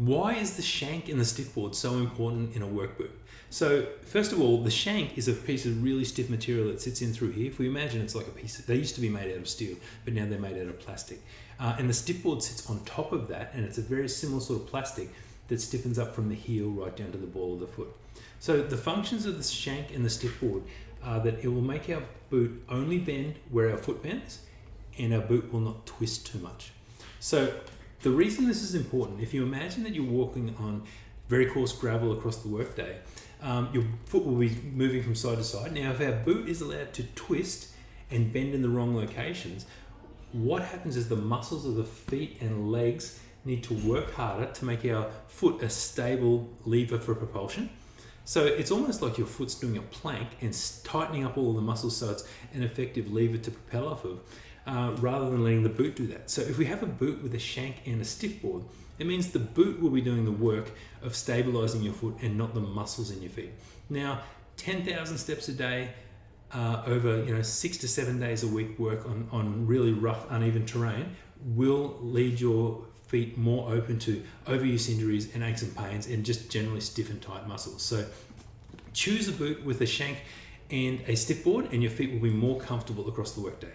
Why is the shank and the stiff board so important in a work boot? So first of all, the shank is a piece of really stiff material that sits in through here. If we imagine it's like a piece, they used to be made out of steel, but now they're made out of plastic. And the stiff board sits on top of that, and it's a very similar sort of plastic that stiffens up from the heel right down to the ball of the foot. So the functions of the shank and the stiff board are that it will make our boot only bend where our foot bends, and our boot will not twist too much. So the reason this is important, if you imagine that you're walking on very coarse gravel across the workday, your foot will be moving from side to side. Now, if our boot is allowed to twist and bend in the wrong locations, what happens is the muscles of the feet and legs need to work harder to make our foot a stable lever for propulsion. So it's almost like your foot's doing a plank and tightening up all of the muscles so it's an effective lever to propel off of, rather than letting the boot do that. So if we have a boot with a shank and a stiff board, it means the boot will be doing the work of stabilizing your foot and not the muscles in your feet. Now, 10,000 steps a day, over 6 to 7 days a week work on really rough, uneven terrain will lead your feet more open to overuse injuries and aches and pains and just generally stiff and tight muscles. So choose a boot with a shank and a stiff board and your feet will be more comfortable across the workday.